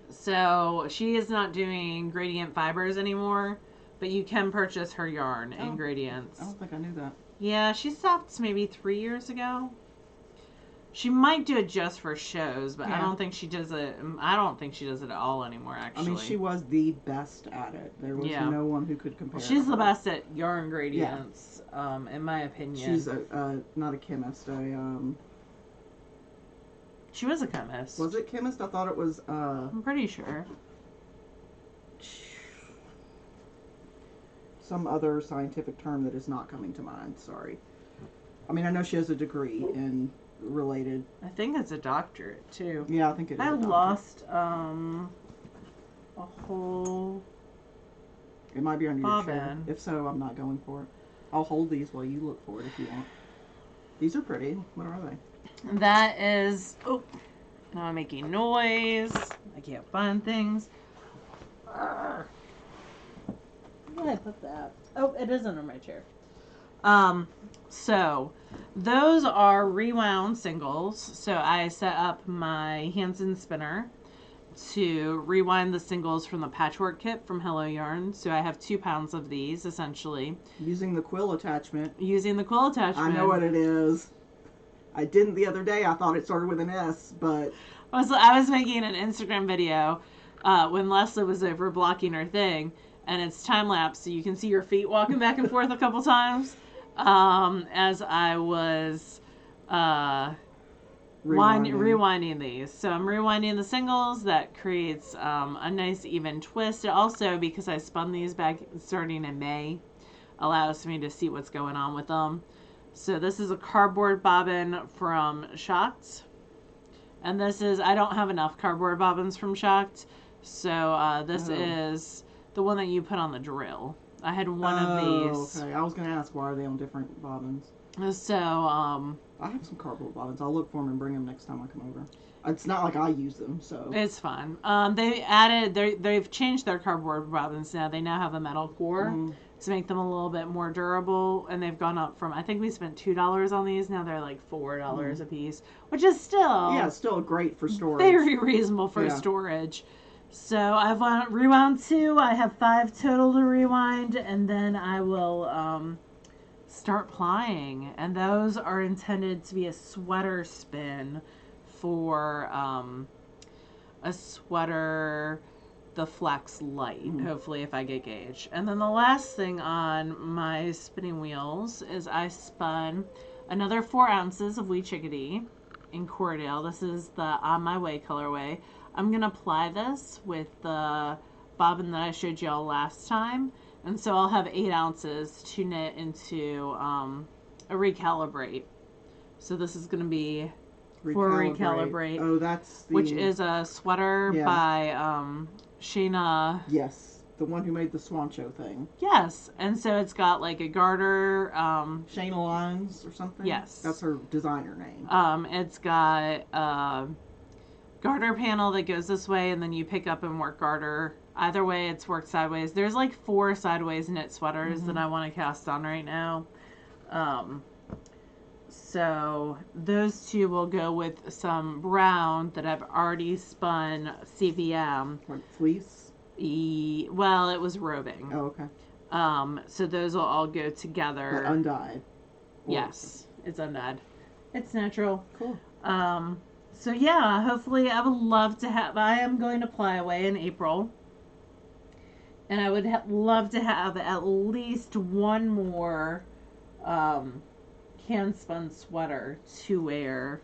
Speaker 1: So she is not doing gradient fibers anymore, but you can purchase her yarn in gradients.
Speaker 2: I don't think I knew that.
Speaker 1: Yeah, she stopped maybe 3 years ago. She might do it just for shows, but I don't think she does it. I don't think she does it at all anymore, actually.
Speaker 2: I mean, she was the best at it. There was no one who could compare.
Speaker 1: She's the best at yarn gradients, in my opinion.
Speaker 2: She's not a chemist.
Speaker 1: She was a chemist.
Speaker 2: Was it chemist? I thought it was.
Speaker 1: I'm pretty sure.
Speaker 2: Some other scientific term that is not coming to mind. Sorry. I mean, I know she has a degree in related.
Speaker 1: I think it's a doctorate too.
Speaker 2: Yeah, I think it is.
Speaker 1: I lost a whole.
Speaker 2: It might be under your chair.
Speaker 1: bobbin.
Speaker 2: If so, I'm not going for it. I'll hold these while you look for it if you want. These are pretty. What are they?
Speaker 1: That is. Oh, now I'm making noise. I can't find things. Where did I put that? Oh, it is under my chair. So those are rewound singles. So I set up my Hansen spinner to rewind the singles from the patchwork kit from Hello Yarn. So I have 2 pounds of these essentially.
Speaker 2: Using the quill attachment.
Speaker 1: Using the quill attachment.
Speaker 2: I know what it is. I didn't the other day. I thought it started with an S, but
Speaker 1: I was making an Instagram video when Leslie was over blocking her thing, and it's time lapse, so you can see your feet walking back and forth a couple times as I was rewinding these. So I'm rewinding the singles. That creates a nice even twist. It also, because I spun these back starting in May, allows me to see what's going on with them. So this is a cardboard bobbin from Shocked. And this is, I don't have enough cardboard bobbins from Shocked. So this is the one that you put on the drill. I had one of these.
Speaker 2: Okay. I was going to ask, why are they on different bobbins?
Speaker 1: So,
Speaker 2: I have some cardboard bobbins. I'll look for them and bring them next time I come over. It's not like I use them, so.
Speaker 1: It's fun. They've changed their cardboard bobbins now. They now have a metal core to make them a little bit more durable, and they've gone up from, I think we spent $2 on these. Now they're like $4 a piece, which is still.
Speaker 2: Yeah, it's still great for storage.
Speaker 1: Very reasonable for storage. So I've rewound 2. I have 5 total to rewind, and then I will start plying. And those are intended to be a sweater spin for a sweater, the Flex Light, hopefully, if I get gauge. And then the last thing on my spinning wheels is I spun another 4 ounces of Wee Chickadee in Cordale. This is the On My Way colorway. I'm going to apply this with the bobbin that I showed y'all last time. And so I'll have 8 ounces to knit into a recalibrate. So this is going to be for recalibrate.
Speaker 2: Oh, that's the...
Speaker 1: Which is a sweater by Shayna.
Speaker 2: Yes. the one who made the Swancho thing.
Speaker 1: Yes, and so it's got like a garter.
Speaker 2: Shayna Lines or something?
Speaker 1: Yes.
Speaker 2: That's her designer name.
Speaker 1: It's got a garter panel that goes this way, and then you pick up and work garter. Either way, it's worked sideways. There's like 4 sideways knit sweaters that I want to cast on right now. So those 2 will go with some brown that I've already spun CVM.
Speaker 2: Like fleece?
Speaker 1: Well, it was roving.
Speaker 2: Oh, okay.
Speaker 1: So those will all go together.
Speaker 2: But undyed.
Speaker 1: Yes, it's undyed. It's natural.
Speaker 2: Cool.
Speaker 1: So yeah, hopefully I would love to have, I am going to fly away in April. And I would love to have at least one more hand-spun sweater to wear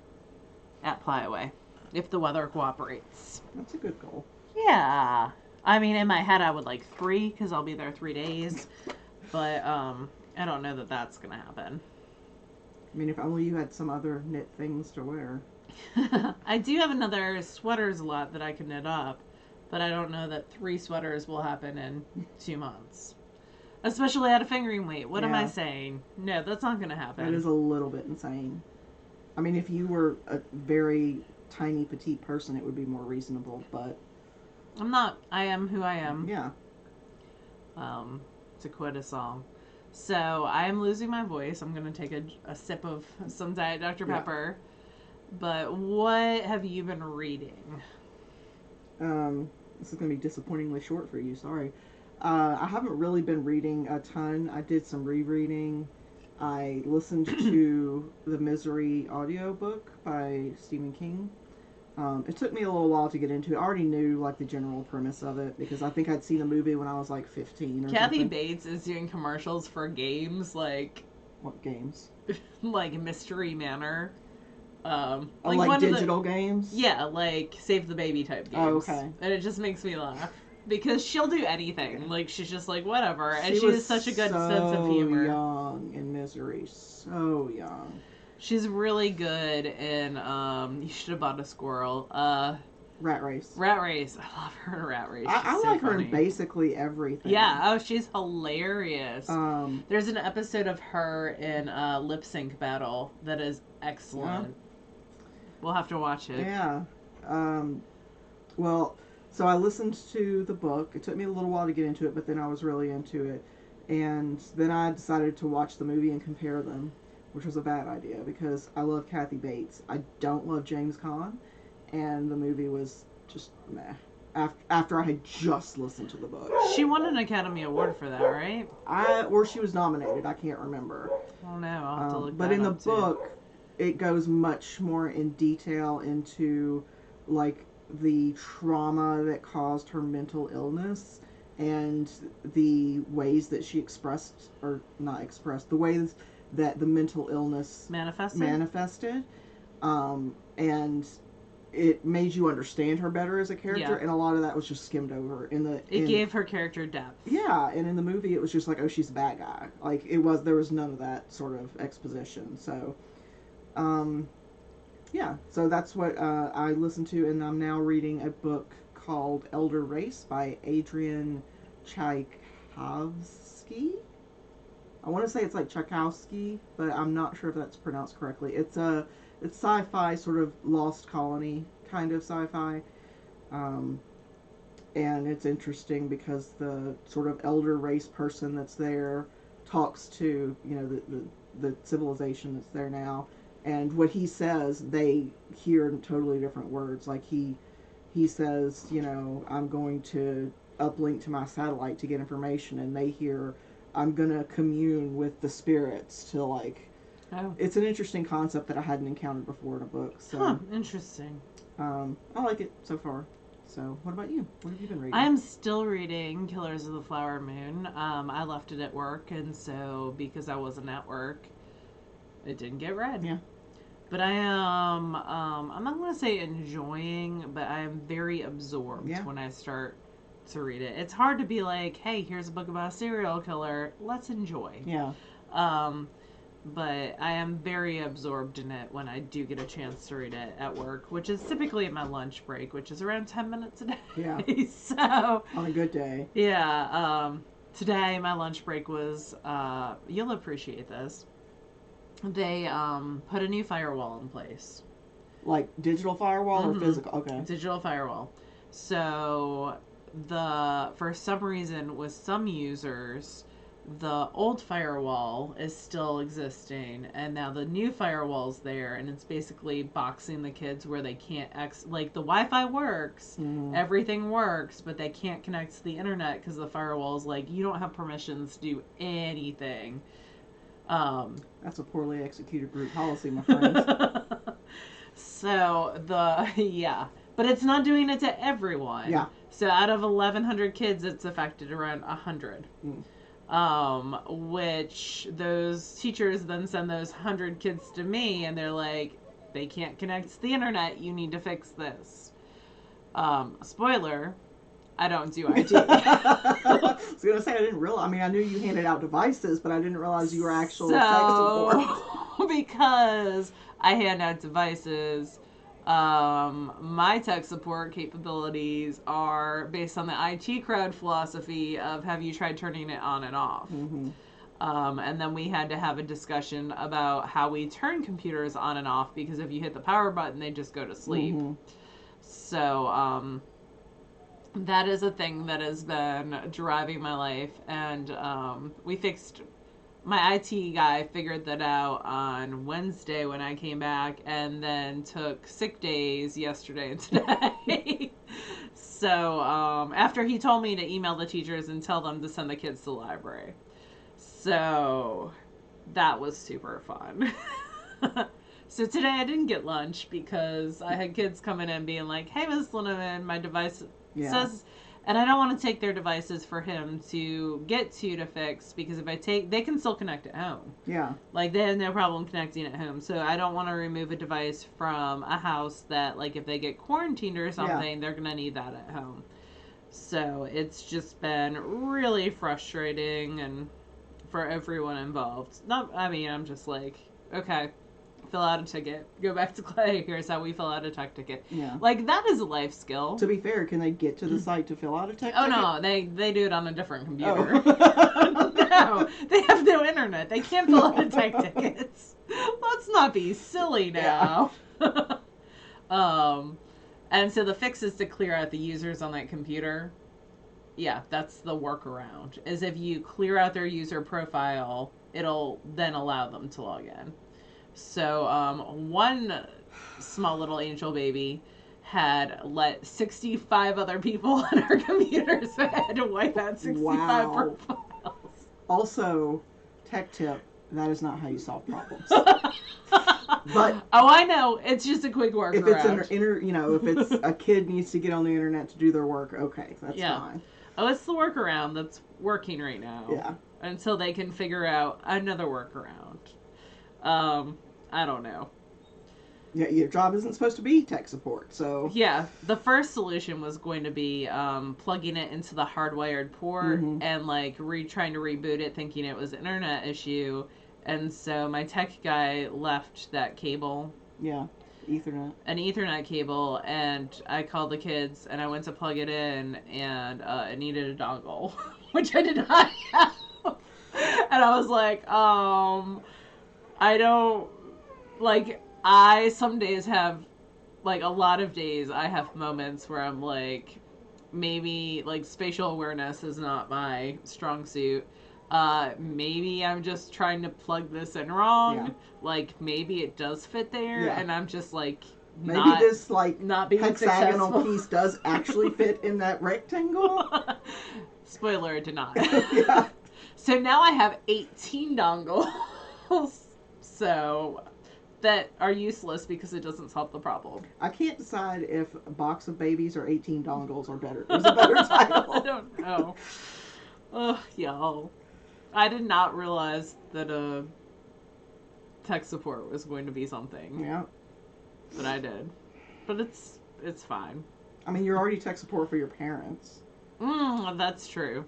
Speaker 1: at Flyaway, if the weather cooperates.
Speaker 2: That's a good goal.
Speaker 1: Yeah. I mean, in my head, I would like 3, because I'll be there 3 days. But I don't know that that's going to happen.
Speaker 2: I mean, if only you had some other knit things to wear.
Speaker 1: I do have another sweaters lot that I can knit up, but I don't know that 3 sweaters will happen in 2 months. Especially at a fingering weight. What am I saying? No, that's not going to happen.
Speaker 2: That is a little bit insane. I mean, if you were a very tiny, petite person, it would be more reasonable, but...
Speaker 1: I'm not. I am who I am.
Speaker 2: Yeah.
Speaker 1: To quote a song. So, I am losing my voice. I'm going to take a sip of some Diet Dr. Pepper. But what have you been reading?
Speaker 2: This is going to be disappointingly short for you, sorry. I haven't really been reading a ton. I did some rereading. I listened to the Misery audiobook by Stephen King. It took me a little while to get into it. I already knew like the general premise of it because I think I'd seen the movie when I was like 15 or
Speaker 1: Kathy
Speaker 2: something.
Speaker 1: Bates is doing commercials for games like...
Speaker 2: What games?
Speaker 1: like Mystery Manor.
Speaker 2: Like digital games?
Speaker 1: Yeah, like Save the Baby type games.
Speaker 2: Oh, okay.
Speaker 1: And it just makes me laugh. Because she'll do anything.
Speaker 2: Yeah.
Speaker 1: Like, she's just like, whatever. And
Speaker 2: She
Speaker 1: she
Speaker 2: was
Speaker 1: has such a good
Speaker 2: so
Speaker 1: sense of humor.
Speaker 2: young in Misery. So young.
Speaker 1: She's really good in, you should have bought a squirrel.
Speaker 2: Rat Race.
Speaker 1: Rat Race. I love her in Rat Race.
Speaker 2: I
Speaker 1: so
Speaker 2: like
Speaker 1: funny.
Speaker 2: her in basically everything.
Speaker 1: Yeah, oh, she's hilarious.
Speaker 2: There's
Speaker 1: an episode of her in Lip Sync Battle that is excellent. We'll have to watch it.
Speaker 2: Yeah. Well, so I listened to the book. It took me a little while to get into it, but then I was really into it. And then I decided to watch the movie and compare them, which was a bad idea because I love Kathy Bates. I don't love James Caan, and the movie was just meh. After I had just listened to the book.
Speaker 1: She won an Academy Award for that, right?
Speaker 2: Or she was nominated. I can't remember.
Speaker 1: Oh no, I'll have to look
Speaker 2: but
Speaker 1: that
Speaker 2: in the
Speaker 1: up, too.
Speaker 2: book, it goes much more in detail into like the trauma that caused her mental illness and the ways that she expressed, or not expressed, the ways that the mental illness manifested. And it made you understand her better as a character, and a lot of that was just skimmed over. It
Speaker 1: gave her character depth.
Speaker 2: Yeah, and in the movie it was just like, oh, she's a bad guy. Like, there was none of that sort of exposition. So, yeah, so that's what I listened to, and I'm now reading a book called Elder Race by Adrian Tchaikovsky. I want to say it's like Tchaikovsky, but I'm not sure if that's pronounced correctly. It's sci-fi, sort of Lost Colony kind of sci-fi, and it's interesting because the sort of elder race person that's there talks to, you know, the civilization that's there now. And what he says, they hear in totally different words. Like, he says, you know, I'm going to uplink to my satellite to get information, and they hear, I'm going to commune with the spirits to, like...
Speaker 1: Oh.
Speaker 2: It's an interesting concept that I hadn't encountered before in a book. So,
Speaker 1: interesting.
Speaker 2: I like it so far. So, what about you? What have you been reading?
Speaker 1: I am still reading Killers of the Flower Moon. I left it at work, and so, because I wasn't at work, it didn't get read.
Speaker 2: Yeah.
Speaker 1: But I am, I'm not going to say enjoying, but I am very absorbed when I start to read it. It's hard to be like, hey, here's a book about a serial killer. Let's enjoy.
Speaker 2: Yeah.
Speaker 1: but I am very absorbed in it when I do get a chance to read it at work, which is typically at my lunch break, which is around 10 minutes a day.
Speaker 2: Yeah.
Speaker 1: So,
Speaker 2: On a good day.
Speaker 1: yeah, today my lunch break was, you'll appreciate this. They put a new firewall in place.
Speaker 2: Like digital firewall or physical? Okay.
Speaker 1: Digital firewall. So for some reason with some users, the old firewall is still existing, and now the new firewall's there, and it's basically boxing the kids where they can't like the Wi-Fi works, everything works, but they can't connect to the internet because the firewall's like, you don't have permissions to do anything.
Speaker 2: That's a poorly executed group policy, my friends.
Speaker 1: So yeah, but it's not doing it to everyone.
Speaker 2: Yeah.
Speaker 1: So out of 1,100 kids, it's affected around 100. Which those teachers then send those 100 kids to me, and they're like, they can't connect to the internet. You need to fix this. Spoiler, I don't do IT.
Speaker 2: I was going to say, I didn't realize. I mean, I knew you handed out devices, but I didn't realize you were actual tech support.
Speaker 1: Because I hand out devices, my tech support capabilities are based on the IT crowd philosophy of, have you tried turning it on and off? And then we had to have a discussion about how we turn computers on and off, because if you hit the power button, they just go to sleep. So, that is a thing that has been driving my life, and my IT guy figured that out on Wednesday when I came back, and then took sick days yesterday and today. So after he told me to email the teachers and tell them to send the kids to the library. So that was super fun. So today I didn't get lunch because I had kids coming in being like, hey, Ms. Linneman, my device says, and I don't want to take their devices for him to get to fix, because if they can still connect at home.
Speaker 2: Yeah.
Speaker 1: Like, they have no problem connecting at home. So I don't want to remove a device from a house that, like, if they get quarantined or something, they're going to need that at home. So it's just been really frustrating, and for everyone involved. I'm just like, okay, fill out a ticket. Go back to Clay. Here's how we fill out a tech ticket.
Speaker 2: Yeah.
Speaker 1: Like, that is a life skill.
Speaker 2: To be fair, can they get to the site to fill out a tech ticket?
Speaker 1: Oh, no. They do it on a different computer. Oh. No. They have no internet. They can't fill out a tech tickets. Let's not be silly now. Yeah. And so the fix is to clear out the users on that computer. Yeah, that's the workaround. Is if you clear out their user profile, it'll then allow them to log in. So one small little angel baby had let 65 other people on her computer, so I had to wipe out 65 profiles.
Speaker 2: Also, tech tip, that is not how you solve problems. But
Speaker 1: oh, I know. It's just a quick workaround.
Speaker 2: If it's if it's a kid needs to get on the internet to do their work, okay, that's fine.
Speaker 1: Oh, it's the workaround that's working right now.
Speaker 2: Yeah.
Speaker 1: Until they can figure out another workaround. I don't know.
Speaker 2: Yeah, your job isn't supposed to be tech support, so...
Speaker 1: Yeah, the first solution was going to be plugging it into the hardwired port and, like, trying to reboot it thinking it was an internet issue. And so my tech guy left that cable.
Speaker 2: Yeah, Ethernet. An
Speaker 1: Ethernet cable, and I called the kids, and I went to plug it in, and it needed a dongle, which I did not have. And I was like, I don't... Like, some days have, like, a lot of days I have moments where I'm like, maybe, like, spatial awareness is not my strong suit. Maybe I'm just trying to plug this in wrong. Yeah. Like, maybe it does fit there, and I'm just, like,
Speaker 2: maybe this, like,
Speaker 1: not being
Speaker 2: hexagonal
Speaker 1: successful.
Speaker 2: Piece does actually fit in that rectangle.
Speaker 1: Spoiler, it did not.
Speaker 2: Yeah.
Speaker 1: So now I have 18 dongles. So... that are useless because it doesn't solve the problem.
Speaker 2: I can't decide if a box of babies or 18 dongles are better. There's a better title.
Speaker 1: I don't know. Ugh, y'all. I did not realize that tech support was going to be something.
Speaker 2: Yeah.
Speaker 1: But I did. But it's fine.
Speaker 2: I mean, you're already tech support for your parents.
Speaker 1: That's true.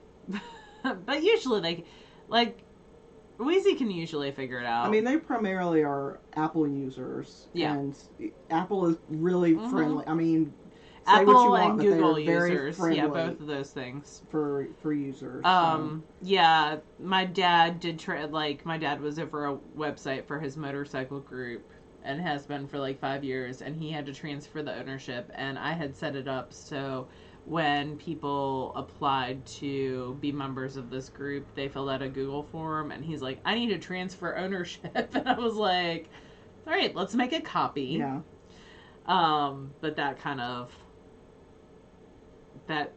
Speaker 1: But usually they, like, Weezy can usually figure it out.
Speaker 2: I mean, they primarily are Apple users.
Speaker 1: Yeah.
Speaker 2: And Apple is really friendly. I mean, say
Speaker 1: Apple
Speaker 2: what you want,
Speaker 1: and
Speaker 2: but
Speaker 1: Google
Speaker 2: they are very
Speaker 1: users.
Speaker 2: friendly.
Speaker 1: Yeah, both of those things.
Speaker 2: For users.
Speaker 1: Yeah, my dad did my dad was over a website for his motorcycle group and has been for like 5 years, and he had to transfer the ownership, and I had set it up so when people applied to be members of this group, they filled out a Google form, and he's like, I need to transfer ownership. And I was like, all right, let's make a copy.
Speaker 2: Yeah.
Speaker 1: But that kind of that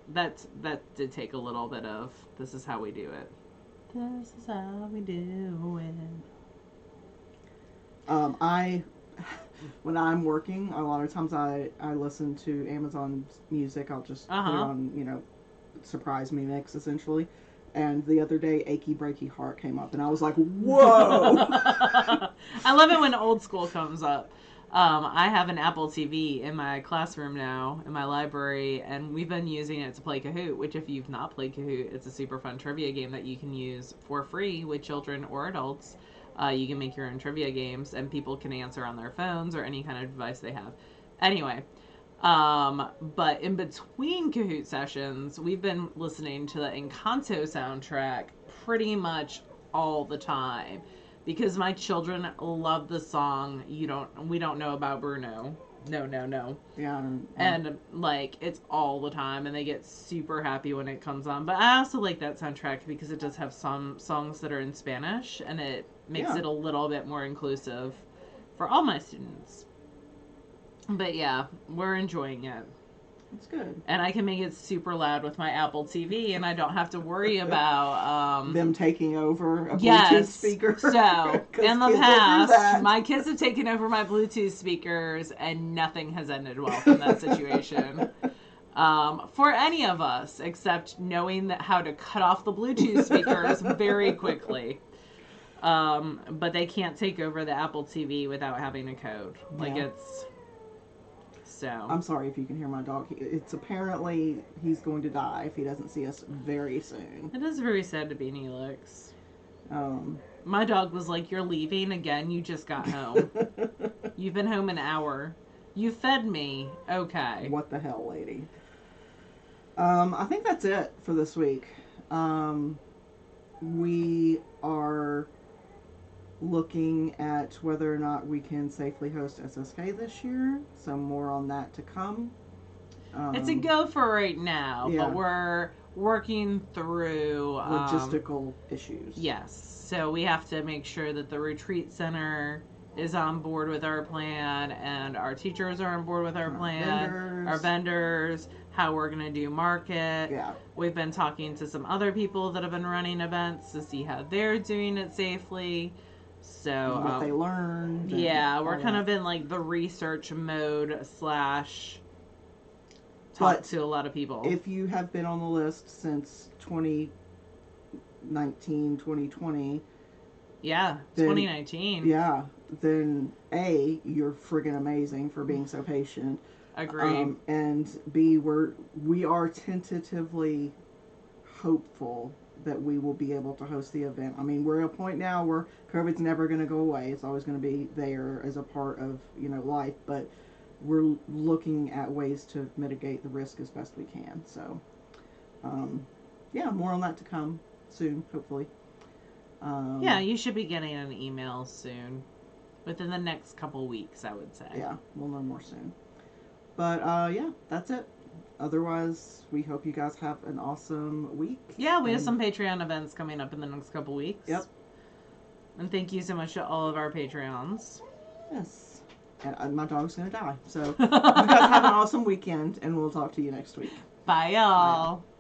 Speaker 1: did take a little bit of, this is how we do it. This is how we do it.
Speaker 2: When I'm working, a lot of times I listen to Amazon Music. I'll just put it on, surprise me mix, essentially. And the other day, Achy Breaky Heart came up, and I was like, whoa!
Speaker 1: I love it when old school comes up. I have an Apple TV in my classroom now, in my library, and we've been using it to play Kahoot, which if you've not played Kahoot, it's a super fun trivia game that you can use for free with children or adults. You can make your own trivia games, and people can answer on their phones or any kind of device they have. Anyway, but in between Kahoot sessions, we've been listening to the Encanto soundtrack pretty much all the time because my children love the song. We don't know about Bruno. No.
Speaker 2: Yeah.
Speaker 1: And like it's all the time, and they get super happy when it comes on. But I also like that soundtrack because it does have some songs that are in Spanish, and it makes it a little bit more inclusive for all my students. But yeah, we're enjoying it.
Speaker 2: It's good.
Speaker 1: And I can make it super loud with my Apple TV, and I don't have to worry about
Speaker 2: them taking over a Bluetooth speaker.
Speaker 1: So in the past, my kids have taken over my Bluetooth speakers, and nothing has ended well from that situation. For any of us, except knowing how to cut off the Bluetooth speakers very quickly. But they can't take over the Apple TV without having a code. It's... So.
Speaker 2: I'm sorry if you can hear my dog. It's apparently he's going to die if he doesn't see us very soon.
Speaker 1: It is very sad to be an Elix. My dog was like, you're leaving again? You just got home. You've been home an hour. You fed me. Okay.
Speaker 2: What the hell, lady? I think that's it for this week. We are looking at whether or not we can safely host SSK this year. So more on that to come.
Speaker 1: It's a go for right now, but we're working through
Speaker 2: logistical issues.
Speaker 1: Yes. So we have to make sure that the retreat center is on board with our plan, and our teachers are on board with our plan, our vendors, how we're going to do market.
Speaker 2: Yeah.
Speaker 1: We've been talking to some other people that have been running events to see how they're doing it safely. So
Speaker 2: what they learned.
Speaker 1: Yeah, we're kind of in like the research mode / talk to a lot of people.
Speaker 2: If you have been on the list since 2019, 2020.
Speaker 1: Yeah,
Speaker 2: then,
Speaker 1: 2019.
Speaker 2: Yeah, then A, you're friggin' amazing for being so patient.
Speaker 1: Agree.
Speaker 2: And B, we are tentatively hopeful that we will be able to host the event. I mean, we're at a point now where COVID's never going to go away. It's always going to be there as a part of, life, but we're looking at ways to mitigate the risk as best we can. So, more on that to come soon, hopefully.
Speaker 1: You should be getting an email soon. Within the next couple weeks, I would say.
Speaker 2: Yeah, we'll know more soon. But, that's it. Otherwise, we hope you guys have an awesome week.
Speaker 1: Yeah, we have some Patreon events coming up in the next couple weeks.
Speaker 2: Yep.
Speaker 1: And thank you so much to all of our Patreons.
Speaker 2: Yes. And my dog's going to die. So, you guys have an awesome weekend, and we'll talk to you next week.
Speaker 1: Bye, y'all. Bye.